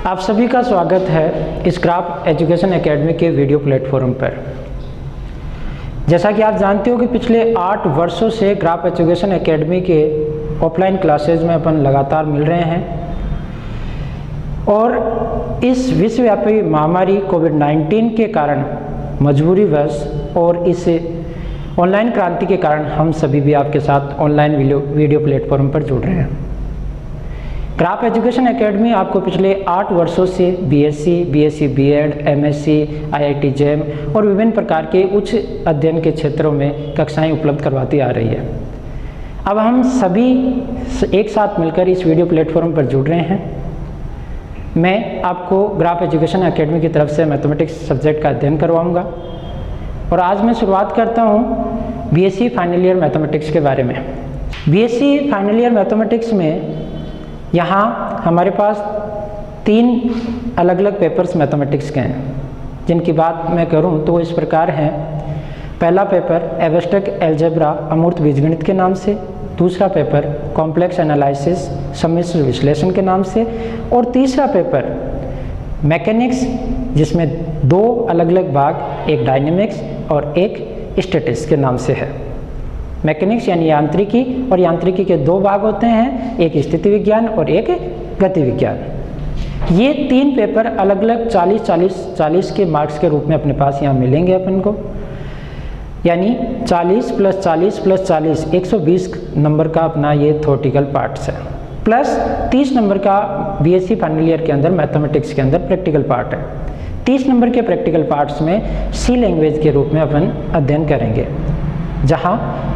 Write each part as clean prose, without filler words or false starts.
आप सभी का स्वागत है इस ग्राफ एजुकेशन एकेडमी के वीडियो प्लेटफॉर्म पर। जैसा कि आप जानते हो कि पिछले 8 वर्षों से ग्राफ एजुकेशन एकेडमी के ऑफलाइन क्लासेज में अपन लगातार मिल रहे हैं और इस विश्वव्यापी महामारी कोविड-19 के कारण मजबूरीवश और इस ऑनलाइन क्रांति के कारण हम सभी भी आपके साथ ऑनलाइन वीडियो प्लेटफॉर्म पर जुड़ रहे हैं। ग्राफ एजुकेशन एकेडमी आपको पिछले 8 वर्षों से BSc, BEd, MSc, IIT JAM और विभिन्न प्रकार के उच्च अध्ययन के क्षेत्रों में कक्षाएं उपलब्ध करवाती आ रही है। अब हम सभी एक साथ मिलकर इस वीडियो प्लेटफॉर्म पर जुड़ रहे हैं। मैं आपको ग्राफ एजुकेशन एकेडमी की तरफ से मैथमेटिक्स सब्जेक्ट का अध्ययन करवाऊँगा और आज मैं शुरुआत करता हूँ बीएससी फाइनल ईयर मैथमेटिक्स के बारे में। बीएससी फाइनल ईयर मैथमेटिक्स में यहाँ हमारे पास 3 अलग अलग पेपर्स मैथमेटिक्स के हैं, जिनकी बात मैं करूँ तो इस प्रकार हैं। पहला पेपर एब्स्ट्रैक्ट अलजेब्रा अमूर्त बीजगणित के नाम से, दूसरा पेपर कॉम्प्लेक्स एनालिसिस सम्मिश्र विश्लेषण के नाम से और तीसरा पेपर मैकेनिक्स, जिसमें 2 अलग अलग भाग, एक डायनेमिक्स और एक स्टैटिक्स के नाम से है। मैकेनिक्स यानी यांत्रिकी, और यांत्रिकी के 2 भाग होते हैं, एक स्थिति विज्ञान और एक गति विज्ञान। ये 3 पेपर अलग अलग 40 के मार्क्स के रूप में अपने पास यहाँ मिलेंगे अपन को, यानी 40 + 40 + 40 120 नंबर का अपना ये थ्योरेटिकल पार्ट्स है, प्लस 30 नंबर का बीएससी फाइनल ईयर के अंदर मैथमेटिक्स के अंदर प्रैक्टिकल पार्ट है। 30 नंबर के प्रैक्टिकल पार्ट्स में सी लैंग्वेज के रूप में अपन अध्ययन करेंगे, जहाँ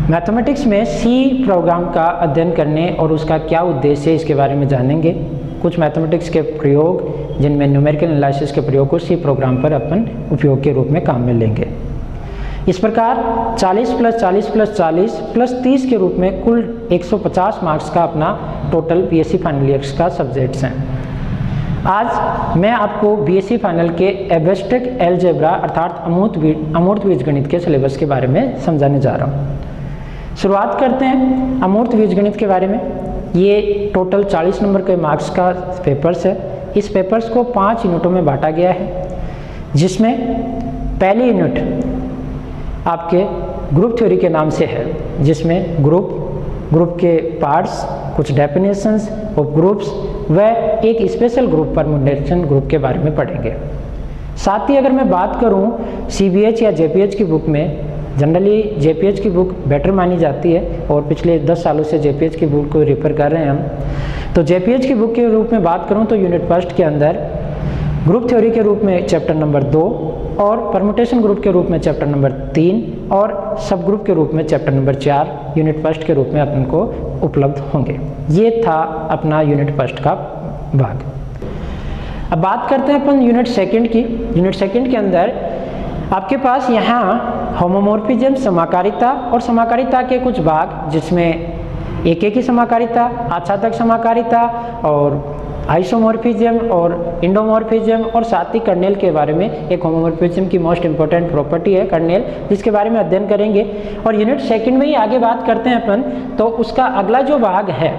मैथमेटिक्स में सी प्रोग्राम का अध्ययन करने और उसका क्या उद्देश्य है इसके बारे में जानेंगे। कुछ मैथमेटिक्स के प्रयोग जिनमें न्यूमेरिकल एनालिसिस के प्रयोग को सी प्रोग्राम पर अपन उपयोग के रूप में काम में लेंगे। इस प्रकार 40 + 40 + 40 + 30 के रूप में कुल 150 मार्क्स का अपना टोटल बीएससी फाइनल ईयर्स का सब्जेक्ट्स हैं। आज मैं आपको बीएससी फाइनल के एब्स्ट्रैक्ट अलजेब्रा अर्थात अमूर्त बीजगणित के सिलेबस के बारे में समझाने जा रहा हूँ। शुरुआत करते हैं अमूर्त बीजगणित के बारे में। ये टोटल 40 नंबर के मार्क्स का पेपर्स है। इस पेपर्स को 5 यूनिटों में बांटा गया है, जिसमें पहली यूनिट आपके ग्रुप थ्योरी के नाम से है, जिसमें ग्रुप के पार्ट्स, कुछ डेफिनेशंस ऑफ ग्रुप्स व एक स्पेशल ग्रुप परम्यूटेशन ग्रुप के बारे में पढ़ेंगे। साथ ही अगर मैं बात करूं सीबीएच या जेपीएच की बुक में, जनरली जेपीएच की बुक बेटर मानी जाती है और पिछले 10 सालों से जेपीएच की बुक को रेफर कर रहे हैं हम। तो जेपीएच की बुक के रूप में बात करूं तो यूनिट फर्स्ट के अंदर ग्रुप थ्योरी के रूप में चैप्टर नंबर 2 और परम्यूटेशन ग्रुप के रूप में चैप्टर नंबर 3 और सब ग्रुप के रूप में चैप्टर नंबर 4 यूनिट फर्स्ट के रूप में अपन को उपलब्ध होंगे। ये था अपना यूनिट फर्स्ट का भाग। अब बात करते हैं अपन यूनिट सेकंड की। यूनिट सेकंड के अंदर आपके पास यहाँ होमोमॉर्फिज्म, समाकारिता और समाकारिता के कुछ भाग, जिसमें एक की समाकारिता, आच्छादक समाकारिता और आइसोमॉर्फिज्म और इंडोमॉर्फिज्म और साथ ही कर्नेल के बारे में। एक होमोमॉर्फिज्म की मोस्ट इंपॉर्टेंट प्रॉपर्टी है कर्नेल, जिसके बारे में अध्ययन करेंगे। और यूनिट सेकंड में ही आगे बात करते हैं अपन, तो उसका अगला जो भाग है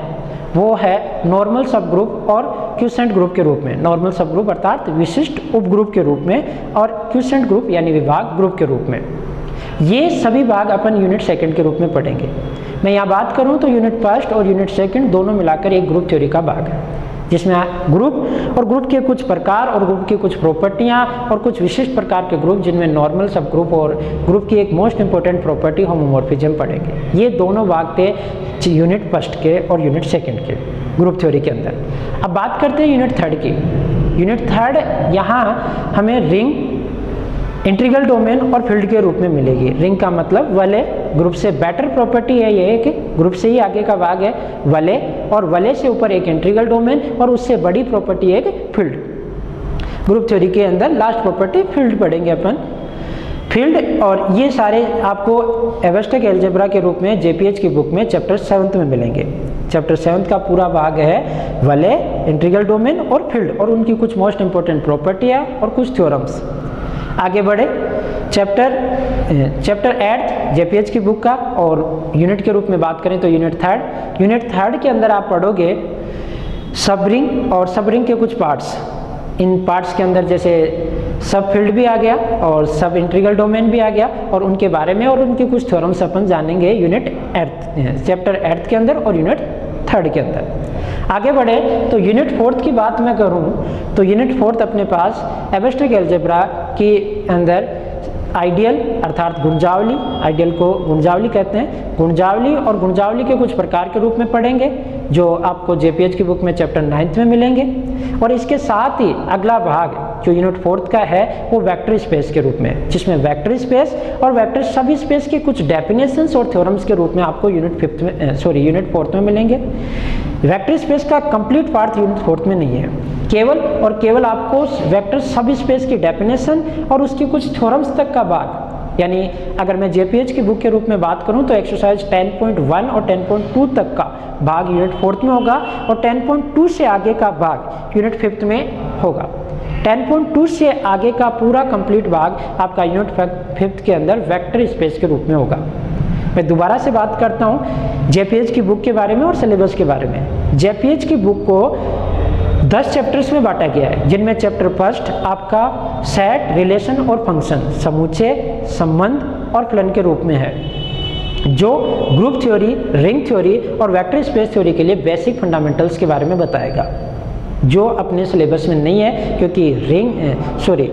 वो है नॉर्मल सब ग्रुप और क्यूसेंट ग्रुप के रूप में। नॉर्मल सब ग्रुप अर्थात विशिष्ट उपग्रुप के रूप में और क्यूसेंट ग्रुप यानी विभाग ग्रुप के रूप में। ये सभी भाग अपन यूनिट सेकंड के रूप में पढ़ेंगे। मैं यहाँ बात करूँ तो यूनिट फर्स्ट और यूनिट सेकंड दोनों मिलाकर एक ग्रुप थ्योरी का भाग है, जिसमें ग्रुप और ग्रुप के कुछ प्रकार और ग्रुप की कुछ प्रॉपर्टियाँ और कुछ विशिष्ट प्रकार के ग्रुप, जिनमें नॉर्मल सब ग्रुप और ग्रुप की एक मोस्ट इंपॉर्टेंट प्रॉपर्टी होमोमॉर्फिज्म पढ़ेंगे। ये दोनों भाग थे यूनिट फर्स्ट के और यूनिट सेकंड के ग्रुप थ्योरी के अंदर। अब बात करते हैं यूनिट थर्ड की। यूनिट थर्ड यहाँ हमें रिंग, इंटीग्रल डोमेन और फील्ड के रूप में मिलेगी। रिंग का मतलब वलय, ग्रुप से बेटर प्रॉपर्टी है ये कि ग्रुप से ही आगे का भाग है वलय, और वलय से ऊपर एक इंटीग्रल डोमेन और उससे बड़ी प्रॉपर्टी है फील्ड। ग्रुप थ्योरी के अंदर लास्ट प्रॉपर्टी फील्ड पढ़ेंगे अपन। फील्ड और ये सारे आपको एब्स्ट्रैक्ट अलजेब्रा के रूप में जेपीएच की बुक में चैप्टर 7 में मिलेंगे। चैप्टर 7 का पूरा भाग है वलय, इंटीग्रल डोमेन और फील्ड और उनकी कुछ मोस्ट इंपॉर्टेंट प्रॉपर्टियाँ और कुछ थ्योरम्स। आगे बढ़े चैप्टर 8 जेपीएच की बुक का, और यूनिट के रूप में बात करें तो यूनिट थर्ड के अंदर आप पढ़ोगे सब रिंग और सब रिंग के कुछ पार्ट्स, इन पार्ट्स के अंदर जैसे सब फील्ड भी आ गया और सब इंटीग्रल डोमेन भी आ गया, और उनके बारे में और उनके कुछ थ्योरम्स अपन जानेंगे यूनिट 8 चैप्टर 8 के अंदर और यूनिट 3 के अंदर। आगे बढ़े तो यूनिट 4 की बात मैं करूं तो यूनिट 4 अपने पास एब्स्ट्रैक्ट अलजेब्रा के अंदर आइडियल अर्थात गुंजावली, आइडियल को गुंजावली कहते हैं, गुंजावली और गुंजावली के कुछ प्रकार के रूप में पढ़ेंगे जो आपको जेपीएच की बुक में चैप्टर 9 में मिलेंगे। और इसके साथ ही अगला भाग जो यूनिट 4 का है वो वेक्टर स्पेस के रूप में, जिसमें वेक्टर स्पेस और वेक्टर सब स्पेस के कुछ डेफिनेशंस और थ्योरम्स के रूप में आपको यूनिट 4 में मिलेंगे। वेक्टर स्पेस का कंप्लीट पार्ट यूनिट 4 में नहीं है, केवल और केवल आपको वेक्टर सब स्पेस की डेफिनेशन और उसकी कुछ थ्योरम्स तक का भाग, यानी अगर मैं जेपीएच की बुक के रूप में बात करूं तो एक्सरसाइज 10.1 और 10.2 तक का भाग यूनिट 4 में होगा और 10.2 से आगे का भाग यूनिट 5 में होगा। 10.2 से आगे का पूरा कंप्लीट भाग आपका यूनिट 5 के अंदर वेक्टर स्पेस के रूप में होगा। मैं दोबारा से बात करता हूं जेपीएच की बुक के बारे में और सिलेबस के बारे में। जेपीएच की बुक को 10 चैप्टर्स में बांटा गया है, जिनमें चैप्टर फर्स्ट आपका सेट, रिलेशन और फंक्शन, समुच्चय, संबंध और फलन के रूप में है, जो ग्रुप थ्योरी, रिंग थ्योरी और वेक्टर स्पेस थ्योरी के लिए बेसिक फंडामेंटल्स के बारे में बताएगा, जो अपने सिलेबस में नहीं है क्योंकि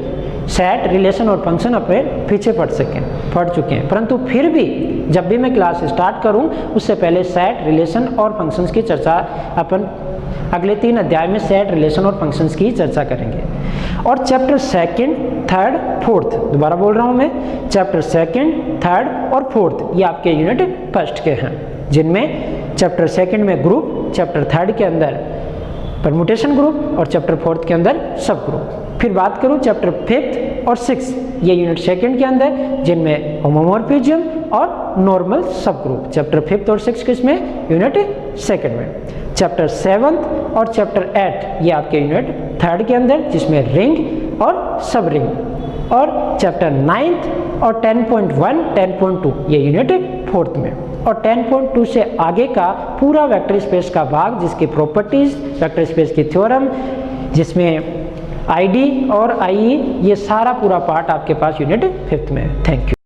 सेट, रिलेशन और फंक्शन अपने पीछे पढ़ चुके हैं। परंतु फिर भी जब भी मैं क्लास स्टार्ट करूं उससे पहले सेट, रिलेशन और फंक्शंस की चर्चा अपन अगले 3 अध्याय में सेट, रिलेशन और फंक्शंस की चर्चा करेंगे। और चैप्टर 2, 3, 4, दोबारा बोल रहा हूं मैं, चैप्टर 2, 3 और 4 ये आपके यूनिट 1 के हैं, जिनमें चैप्टर 2 में ग्रुप, चैप्टर 3 के अंदर परमुटेशन ग्रुप और चैप्टर 4 के अंदर सब ग्रुप। फिर बात करूं चैप्टर 5 और 6 ये यूनिट 2 के अंदर, जिनमें होमोमॉर्फिज्म और नॉर्मल सब ग्रुप, चैप्टर 5 और 6 किसमें, यूनिट 2 में। चैप्टर 7 और चैप्टर 8 ये आपके यूनिट 3 के अंदर, जिसमें रिंग और सब रिंग। और चैप्टर 9 और 10.1, 10.2 ये यूनिट 4 में। और 10.2 से आगे का पूरा वेक्टर स्पेस का भाग, जिसकी प्रॉपर्टीज, वेक्टर स्पेस की थ्योरम, जिसमें आईडी और आईई, ये सारा पूरा पार्ट आपके पास यूनिट 5 में है। Thank you.